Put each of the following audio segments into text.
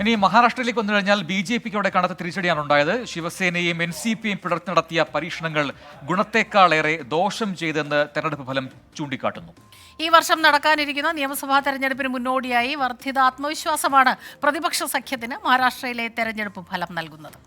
ഇനി മഹാരാഷ്ട്രയിലേക്ക് വന്നു കഴിഞ്ഞാൽ BJPക്ക് അവിടെ കനത്ത തിരിച്ചടിയാണ് ഉണ്ടായത്. ശിവസേനയും NCPയും പിളർത്തി നടത്തിയ പരീക്ഷണങ്ങൾ ഗുണത്തേക്കാളേറെ ദോഷം ചെയ്തെന്ന് തെരഞ്ഞെടുപ്പ് ഫലം ചൂണ്ടിക്കാട്ടുന്നു. ഈ വർഷം നടക്കാനിരിക്കുന്ന നിയമസഭാ തെരഞ്ഞെടുപ്പിന് മുന്നോടിയായി വർദ്ധിത ആത്മവിശ്വാസമാണ് പ്രതിപക്ഷ സഖ്യത്തിന് മഹാരാഷ്ട്രയിലെ തെരഞ്ഞെടുപ്പ് ഫലം നൽകുന്നത്.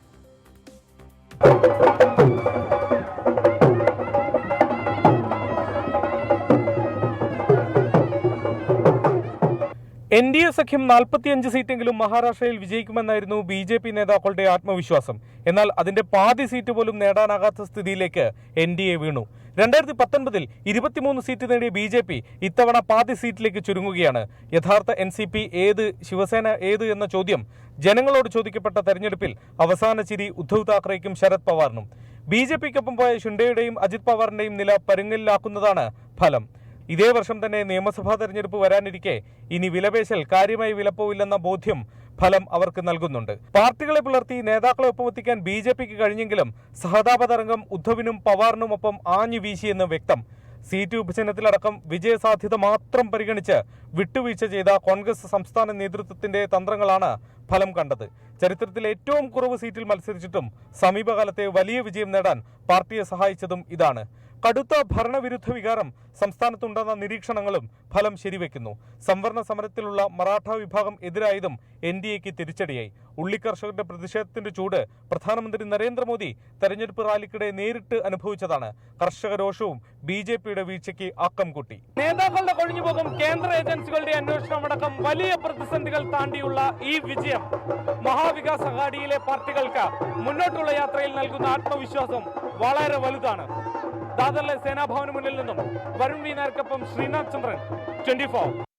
NDA സഖ്യം 45 സീറ്റെങ്കിലും മഹാരാഷ്ട്രയിൽ വിജയിക്കുമെന്നായിരുന്നു BJP നേതാക്കളുടെ ആത്മവിശ്വാസം. എന്നാൽ അതിന്റെ പാതി സീറ്റ് പോലും നേടാനാകാത്ത സ്ഥിതിയിലേക്ക് NDA വീണു. 2019 23 സീറ്റ് നേടിയ BJP ഇത്തവണ പാതി സീറ്റിലേക്ക് ചുരുങ്ങുകയാണ്. യഥാർത്ഥ NCP ഏത്, ശിവസേന ഏത് എന്ന ചോദ്യം ജനങ്ങളോട് ചോദിക്കപ്പെട്ട തെരഞ്ഞെടുപ്പിൽ അവസാന ചിരി ഉദ്ധവ് താക്കറേക്കും ശരത് പവാറിനും. BJPക്കൊപ്പം പോയ ഷിൻഡെയുടെയും അജിത് പവാറിന്റെയും നില പരുങ്ങലിലാക്കുന്നതാണ് ഫലം. ഇതേ വർഷം തന്നെ നിയമസഭാ തെരഞ്ഞെടുപ്പ് വരാനിരിക്കെ ഇനി വിലപേശൽ കാര്യമായി വിലപ്പോവില്ലെന്ന ബോധ്യം ഫലം അവർക്ക് നൽകുന്നുണ്ട്. പാർട്ടികളെ പിളർത്തി നേതാക്കളെ ഒപ്പമെത്തിക്കാൻ BJPക്ക് കഴിഞ്ഞെങ്കിലും സഹതാപ തരംഗം ഉദ്ധവിനും പവാറിനുമൊപ്പം ആഞ്ഞു വീശിയെന്ന് വ്യക്തം. സീറ്റ് വിഭജനത്തിലടക്കം വിജയസാധ്യത മാത്രം പരിഗണിച്ച് വിട്ടുവീഴ്ച ചെയ്ത കോൺഗ്രസ് സംസ്ഥാന നേതൃത്വത്തിന്റെ തന്ത്രങ്ങളാണ് ഫലം കണ്ടത്. ചരിത്രത്തിൽ ഏറ്റവും കുറവ് സീറ്റിൽ മത്സരിച്ചിട്ടും സമീപകാലത്തെ വലിയ വിജയം നേടാൻ പാർട്ടിയെ സഹായിച്ചതും ഇതാണ്. കടുത്ത ഭരണവിരുദ്ധ വികാരം സംസ്ഥാനത്തുണ്ടെന്ന നിരീക്ഷണങ്ങളും ഫലം ശരിവെക്കുന്നു. സംവരണ സമരത്തിലുള്ള മറാഠ വിഭാഗം എതിരായതും NDAക്ക് തിരിച്ചടിയായി. ഉള്ളിക്കർഷകരുടെ പ്രതിഷേധത്തിന്റെ ചൂട് പ്രധാനമന്ത്രി നരേന്ദ്രമോദി തെരഞ്ഞെടുപ്പ് റാലിക്കിടെ നേരിട്ട് അനുഭവിച്ചതാണ്. കർഷക രോഷവും BJPയുടെ വീഴ്ചയ്ക്ക് ആക്കം കൂട്ടി. നേതാക്കളുടെ കൊഴിഞ്ഞുപോകും, കേന്ദ്ര ഏജൻസികളുടെ അന്വേഷണമടക്കം വലിയ പ്രതിസന്ധികൾ താണ്ടിയുള്ള ഈ വിജയം മഹാവികാസ് അഘാഡിയിലെ പാർട്ടികൾക്ക് മുന്നോട്ടുള്ള യാത്രയിൽ നൽകുന്ന ആത്മവിശ്വാസം വളരെ വലുതാണ്. ദാദറിലെ സേനാഭവന് മുന്നിൽ നിന്നും വരുൺ വി നായർക്കൊപ്പം ശ്രീനാഥ് ചന്ദ്രൻ, 24.